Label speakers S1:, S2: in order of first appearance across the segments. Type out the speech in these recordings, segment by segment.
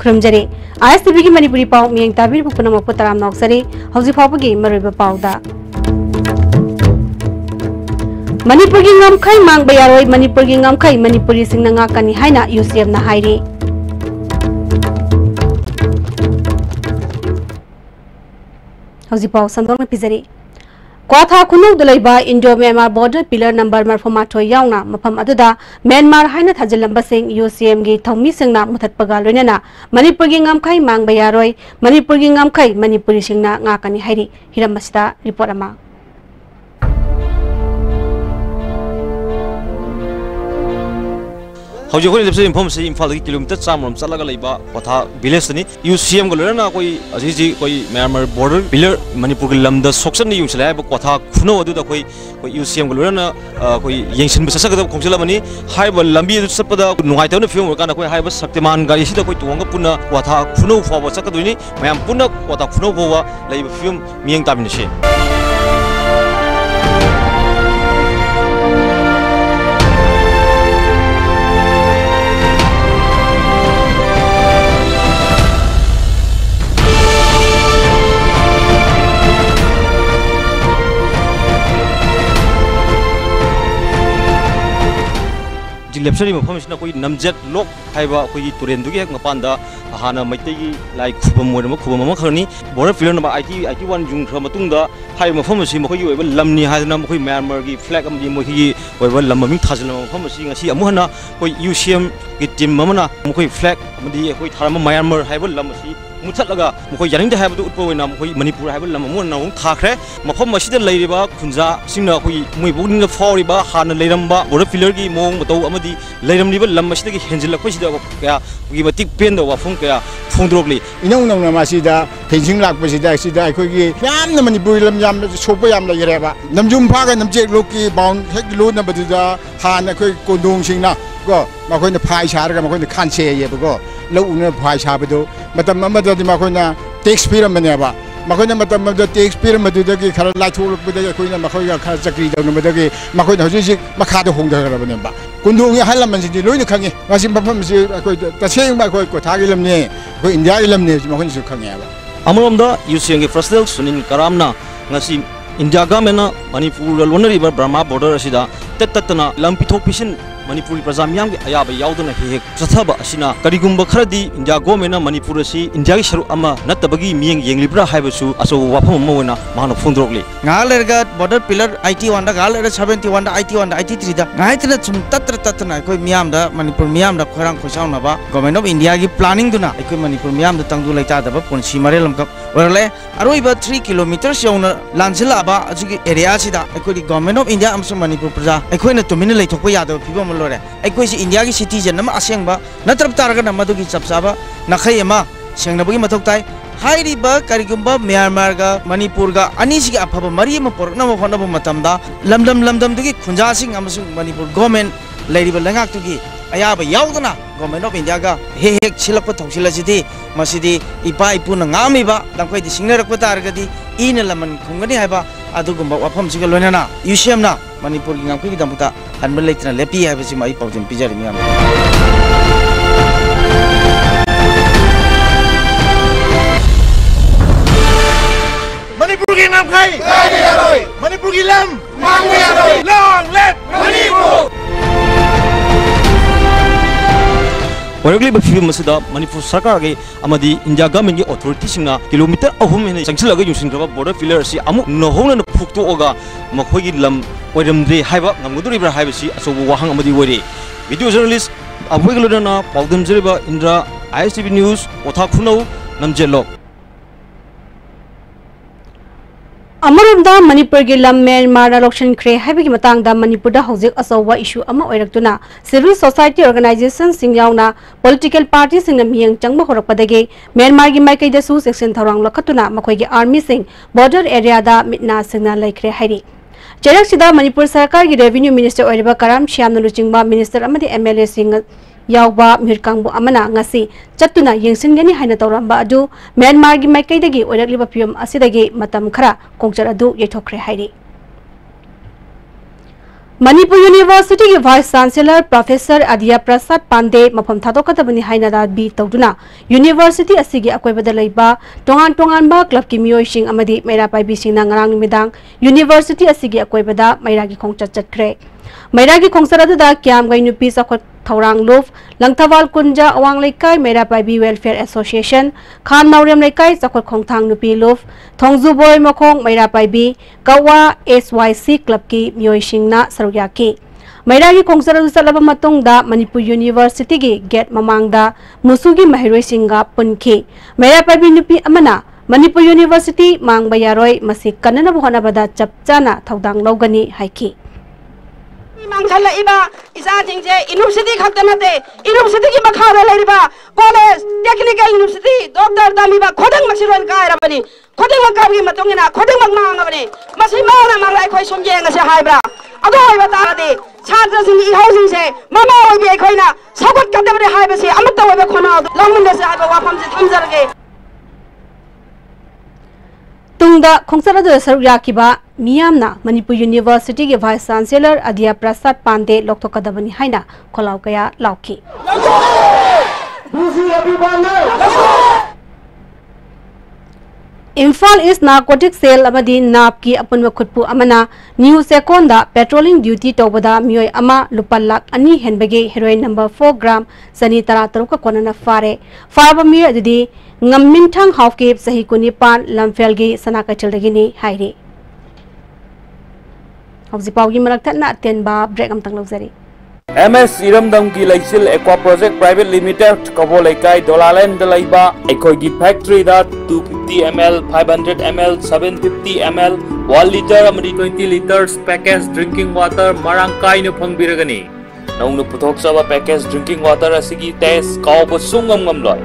S1: खुरमजरे ISTV की मणिपुरी पाव मियंग ताबीर पुनम पुतराम नौसरी हौजी फावगी मरुब पावदा मणिपुर की ngमखै मांगबा यारोय मणिपुर की ngमखै Manipuri सिंगना ngakani haina UCM na hairi हौजी पाव संदोंग पिजरी क्वाथा खुनु दुलैबा Indo Myanmar border pillar number मरफमाथो यावना मफम अदुदा म्यांमार हाइना थाजिलंबसिंग UCM गी थौमी सिंगना मुथतपगा लोइनना मणिपुर की ngमखै मांगबा यारोय मणिपुर की ngमखै मणिपुरी सिंगना ngakani हाइरि हिरमसिदा रिपोर्ट अमा
S2: हौजी खोनि लेप्से इन्फॉर्म से इम्फाल की किलोमीटर चामरम चलगा लैबा कथा विलेज नि UCM गो लरना कोई अजी कोई म्यांमार बॉर्डर पिलर मणिपुर के लमदा सोक्सन नि युसला बा कथा खुनो अदुदा कोई UCM गो लरना कोई यंगसन बससगदा खोंगसलामनि हाइबा लंबी सपदा नुगाइतौन फिल्म वरकाना कोई हाइबा शक्तिमान गाड़ी सिदा कोई तुंगा पुना कथा खुनो फावा चकदुनि मयाम पुना कथा खुनो फावा लैबा फिल्म मियंग ताबिनसे लेप्सरी मफम सिना कोई नमजेट लोक हाइबा कोई तुरेंदुगी हेक मपानदा हाना मैतेगी लाई खुबम मोरम खुबम म खरनी बॉर्डर फिलर नंबर 81 जुंग ख मतुंगदा हाइ मफम सि मखोई ओइबा लमनी हादना मखोई म्यांमार गी फ्लैग अमदि मखोई ओइबा लममिंग थाजल मफम सि ngasi अमुहना कोई UCM गी टीम ममना मखोई फ्लैग अमदि कोई थारम म्यांमार हाइबा लम सि मुथलगा मखोई यारिंग हाइबा उत्पोइना मखोई मणिपुर हाइबा लम अमु नाउ थाखरे मफम मसिदा लैरिबा खुंजा सिंना कोई मुइबुनिंग फावरिबा हाना लैरमबा बॉर्डर फिलर गी मोंग मतौ अमदि लैरमनिबा लम मसिदगी हेंजिलखोसिदा क्या गी मतिक पेन दो वाफुं क्या फोंद्रोगली
S3: इनौ नौना मासिदा फेंसिंग लाकपसिदा सिदा अखोगी यामना मणिपुर लम याम सोपा याम लैरेबा नमजुम फागा नमजेक लोकी बाउंड हेक लोना बदिदा हाना कोई कोंदोंग सिंगना को मखोइना फाइ सारगा मखोइना खानसे येबको लौना फाइ साबदो मतम अमददि मखोइना टैक्स पिरमनेबा मखोइना मतम अमद टैक्स पिरमदुदगी खरा लाइथोलपदगी अखोइना मखोइगा खरा चक्री दौनमदगी मखोइना हजिजि मखादा होंदगरबनेबा कुंदोंगी हलमनसिदि लोइना खंगे ngasi मफम से अखोइ तसेंबा अखोइ कोथागी लमने अखोइ इंडिया गी लमने मखोइना खंगेबा
S2: अमरोमदा UCM गी फर्स्ट सुनील करामना ngasi इंडिया गवर्नमेंट मणिपुर लोनरिबा बर्मा बॉर्डर असिदा तत्तना लंपिथोक पिसिन मणिपुरी प्रजा मियाम की अयाब याउदना हेक चथब असिना करिगुंब खरदी इंडिया गवर्नमेंट मणिपुर असि इंडिया की सरुक अमा नत्तबगी मियंग येंगलिब्रा हाइबसु असो वाफम अमवना मानो फोंद्रोगली
S4: गालरगा बॉर्डर पिलर 81 दा गालर 71 दा 81 दा 83 दा गाइतना सुम ततना कोई मियाम दा मणिपुर मियाम दा खरांग खोसाउनबा गवर्नमेंट ऑफ इंडिया की प्लानिंग दुना कोई मणिपुर मियाम दा तंगदु लैता दबा पुनसी मरेलम कप ओरले अरोइबा 3 किलोमीटर सेउना लांजिलाबा अजुगी एरिया सिदा कोई गवर्नमेंट ऑफ इंडिया अमसु मणिपुर प्रजा अखोइना तुमिन लैथोकबा यादव फिबम लोरे अखोइसी इंडिया की सिटीजन अमा असेंबा नत्रब तारगना मदुगी चपचाबा नखै अमा सेंगनबगी मथौक ताइ हाइरिबा करिगुंबा म्यांमार गा मणिपुर गा अनिसिगी अफबा मरी अमा पोरकनबा होनबा मतमदा लमदम दुगी खुंजासिंग अमसु मणिपुर गवर्नमेंट लैरिबा लंगाक्तुगी अयाब याउदना गवर्नमेंट ऑफ इंडिया का हेक सिलप थौसिलसिदी मसिदी इपा इपुना ngaमिबा लंखोइदि सिंगनरक तारगदी इन लमन खुंगनी हाइबा अदुगुंबा वाफम सिगा लोइनाना UCM ना मणिपुर की ngमखि की दमता हनबा लेतना लेपि हाइबसि माइ पाउजन पिजारि मियाम
S5: मणिपुर की ngमखै गाइदि यारोय मणिपुर की लम मांगबा यारोय लॉन्ग लेट मणिपुर
S2: वरगली फिल्म मसिदा मणिपुर सरकार के अमदी इंडिया गवर्नमेंट की अथॉरिटी सिंगना किलोमीटर अहुम हेन संगसिलगा युसिंग्रबा बॉर्डर फिलर सि अमु नहोन फुक्तोगा मखोगी लम ओइरमद्रे हाइबा ngमगुदुरिब्रा हाइबसि अचौबो वाहंग अमदी वरे वीडियो जर्नलिस्ट अबोइगलोना पाउदमजरिबा इंद्रा ISTV न्यूज ओथा खुनौ नमजेलो
S1: अमरुमदा मणिपुर की लम म्यांमार लोक्शन ख्रे हाइबगी मतंगदा मणिपुर दा हौजिक असौवा इशू अमा ओइरक्तुना सिविल सोसाइटी ऑर्गेनाइजेशन सिंग यावना पॉलिटिकल पार्टी सिंग मियंग चंगबा होरकपदगे म्यांमार की माइकैदसु सेक्शन थौरांग लखतुना मखोइगी आर्मी सिंग बॉर्डर एरिया दा मिटना सिंगना लैख्रे हाइरि चेरक्सिदा मणिपुर सरकार की रेवेन्यू मिनिस्टर ओइरबा कराम श्यामना लुचिंगबा मिनिस्टर अमदि MLA सिंग यावबा मिरकांगबु अमना ngasi चत्तुना यंगसिनगनी हाइना तौरंबा अदु म्यांमार की माइकैदगी ओइरक्लिबा फियम असिदगी मतम खरा कोंगचर अदु येथोख्रे हाइरि Manipur University की vice chancellor professor अदिया Prasad Pandey मफम थादोकदबनी हाइना दाबी तौदुना यूनिवर्सिटी असिगी अकोइबदा लैबा तोंगान तोंगानबा क्लब की मियोइसिंग अमदी मैरा पाइबिसिंगना ngarang numidag यूनिवर्सिटी असिगी अकोइबदा मैरागी खोंगचत चतख्रे मैरागी खोंगचत अदुदा क्याम gai nupi sakhot थौरांग लुफ लंगथवाल कुंजा अवांग लेकाई मेरा पाइबी वेलफेयर एसोसिएशन खान नाउरेम लेकाई चखोट खोंगथांग नुपी लुफ थोंगजुबोय मखोंग मेरा पाइबी कवा SYC क्लब की मियोइसिंगना सरुयाकी मैरागी खोंगचत चलब मतुंगदा मणिपुर यूनिवर्सिटी की गेट ममांगदा मुसुगी महिरोइसिंगा पुनखी मेरा पाइबी नुपी अमना मणिपुर यूनिवर्सिटी मांगबा यारोय मसि कन्ननब होनाबदा चपचाना थौदांग लौगनी हाइकी
S6: मांगथल इबा इसा जिंजे यूनिवर्सिटी खतनते यूनिवर्सिटी की मखारे लेरिबा कॉलेज टेक्निकल यूनिवर्सिटी डॉक्टर दामीबा खोदंग मसिरोन कायरबनी खोदंग मकाबी मतोंगिना खोदंग मगमांगबनी मसि माना मांगलाय खोय सोमजेंग से हाइब्रा अदो होइबा तादे छात्र सिंह इहाउसिंग से ममा होइबे खोइना सगत कदबरे हाइबसे अमत होइबे खोना लंगमुंदे से हाइबा वाफम से थमजरगे तुंगदा खोंगचत सरुयाकीबा मियामना मणिपुर यूनिवर्सिटी के वाइस चांसलर अदिया प्रसाद पांडे लोकथोकदबनी हाइना खोलाव कया लाउकी इम्फाल ईस्ट नार्कोटिक सेल अमदी नाप की अपुनव खुटपु अमना न्यू सेकोंदा पेट्रोलिंग ड्यूटी तौबदा मियोय अमा लुपा लाख अनि हेनबगे हेरोइन नंबर 4 ग्राम सनी तरा तरुक कोनना फारे फारबा मियोय अदि ngaminnthang hawke sahi kunipan lamfelgi sanakachildagini haire hauji pawgi marak thatna tenba break am tang logzari
S7: MS Iramdam ki Laisil Aqua Project Private Limited Kabo Laikai Dolaland Dalaiba Ekogi Factory da 250 ml 500 ml 750 ml 1 liter amadi 20 liters packaged drinking water marangkai nu phangbiragani naung nu puthok saba packaged drinking water asigi test kawba sungam ngamloi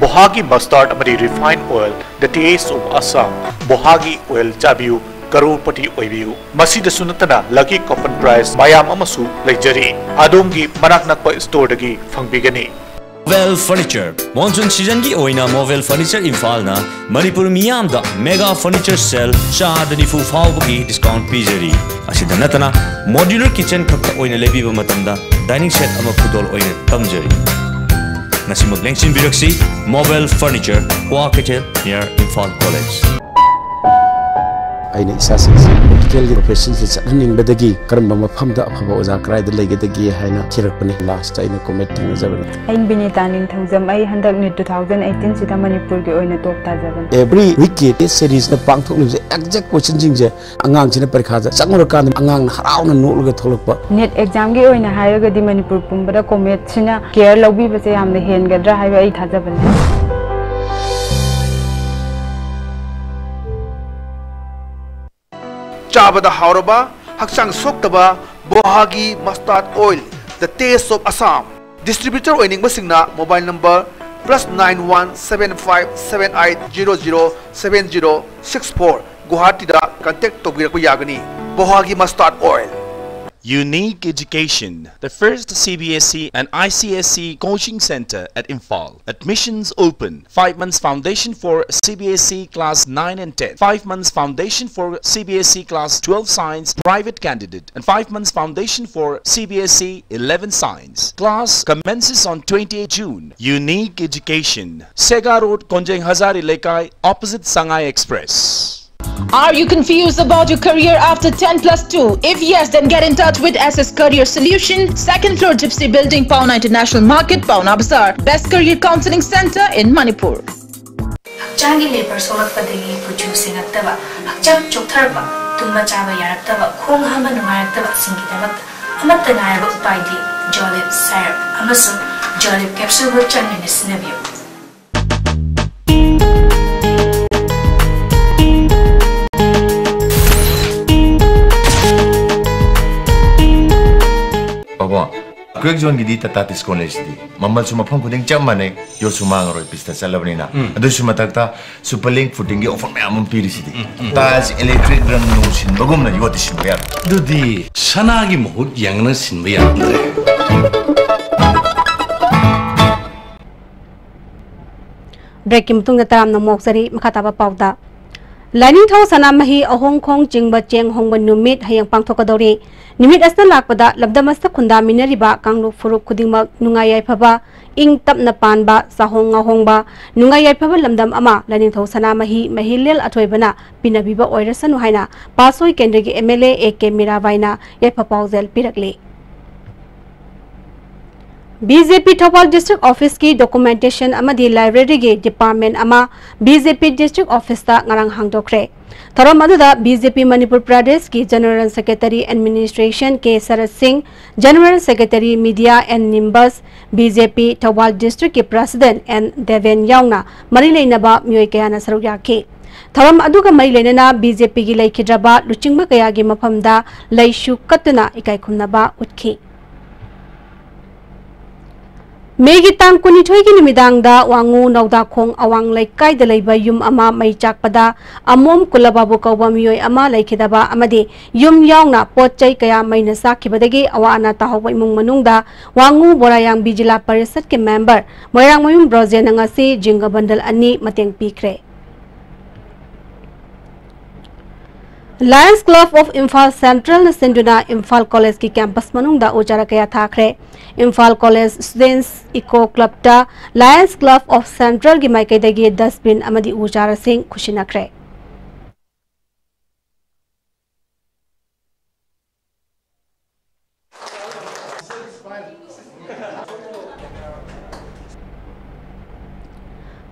S8: Bohagi mustard amadi refined oil, the taste of Assam. Bohagi oil chabiu, karupati oibiu. Masida sunatana lucky coupon price mayam amasu luxury. Adongi manak nakpa store dagi fangbigani.
S9: Movel Furniture Monsoon season ki oina Movel Furniture Imphal na Manipur miyam da mega furniture sale shahadani fu fawbagi discount pizari. Asida natana modular kitchen khakta oina lebiba matamda dining set ama khudol oina tamjari. Nasimag lengsin biraksi Movel Furniture Huaketel near Imphal College.
S10: aina isasi medical profession se chaning bedagi karamba mafamda afaba oza krai da legadagi haina thirakpani last aina comment ting jaban
S11: ain binita ning thaujam ai handak ni 2018 sida manipur ge oina top ta jaban
S10: every week this series na pangthok ni exact question jing je angang china parikha ja changor kan angang harauna nolga tholokpa
S11: net exam ge oina hairaga di manipur pumbada comment sina care lobi base yamna hen gadra haiba ai thajaban
S5: Chabada Hauraba, Haksang Soktaba, Bohagi Mustard Oil, the taste of Assam. Distributor oining Masingna, mobile number +917578007064. Guwahati da contact Togiraku Yagani. Bohagi Mustard Oil.
S8: Unique Education, the first CBSE and ICSE coaching center at Imphal. Admissions open. 5 months foundation for CBSE class 9 and 10. 5 months foundation for CBSE class 12 science private candidate. And 5 months foundation for CBSE 11 science. Class commences on 28 June. Unique Education. Sega Road, Konjeng Hazari Lekai, opposite Sangai Express.
S12: Are you confused about your career after 10+2? If yes, then get in touch with SS Career Solution, 2nd floor Gypsy Building, Pauna International Market, Pauna Bazaar. Best career counseling center in Manipur.
S13: Hakchangi labor sorakpadagi puju singaktaba, hakchang choktarba, tumba chaba yaraktaba, khong hama nungayaktaba singidamak, amatta nayaba upaidi, Jolib syrup, amasu Jolib capsule bu changne sinabiyo.
S14: Quick zone gidi tata college di mamal suma phang kuding cham mane yo suma ngaroi pista chalabni na adu suma takta superlink footing gi offer mamum piri sidi tas electric rang no sin bagum na yoti sin ya
S15: dudi sana gi mohut yang na sin ya andre
S1: break kim tung taram na moksari makhataba pawda Lainingthau sanamahi ahongkhong jingba cheng hongba numit hayang pangthokadori numit asna lakpada labdamasta khunda minariba kangluk furuk khudingmak nungayai phaba ing tapna panba sahong ngahongba nungayai phaba lamdam ama lainingthau sanamahi mahilel athoibana pinabiba oirasanu haina pasoi kendrigi MLA AK Mirabaina yaipa paujel pirakle BJP Thopal District Office की documentation amadi library के department ama BJP District Office ta ngarang hangdokre thorom aduda BJP Manipur Pradesh की General Secretary Administration के Sarat Singh General Secretary Media and Nimbus BJP Thopal District के President and Deven Yauna mari leinaba myoi kayana saruk yakhe thorom aduga mari leinana BJP की leikidraba luchingba kaya gi mafamda leishu katuna ikai khumnaba utki Megi tang kunithoi ki numidangda wangu nauda khong awang laikai da leiba yum ama mai chakpada amom kulababu kawba miyoi ama laikhidaba amadi yum yaungna potchai kaya maina sakhibadagi awana tahawai mung manungda wangu borayang bijila parisat ke member moirang mayum broje nangasi jinga bandal ani mateng pikre Lions Club of Imphal Central Sinduna Imphal College की campus manungda ujara kaya thakre Imphal College Students Eco Club ta Lions Club of Central की maikaidagi dustbin amadi ujara sing khusinakre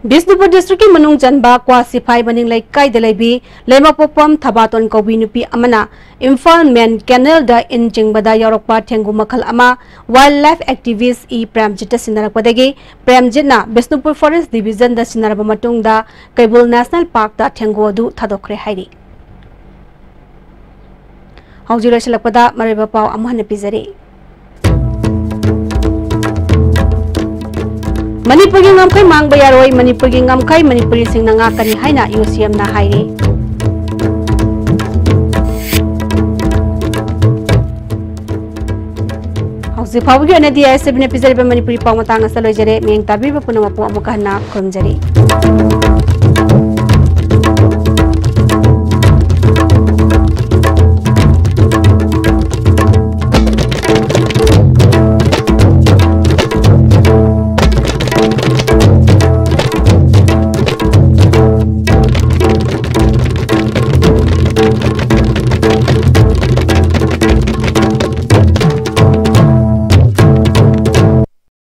S1: Bisnupur district ki manung janba kwa sifai baning lai kai delaibi lema popam thabaton kobi nupi amana Imphal main canal da injing bada yorokpa thengu makhal ama wildlife activist e Premjit sinarak padagi Premjit na Bisnupur Forest Division da sinaraba matung da Kaibul National Park da thengu adu thadokre hairi haujira salakpada mariba paw amhane pizari Manipur ki ngamkai mang bayaroi Manipur ki ngamkai Manipuri sing nanga kani haina UCM na hairi hausi phabu ki anadi ISB ne pizari ba Manipuri paw matanga saloi jare meng tabi ba punama pu amukana khomjari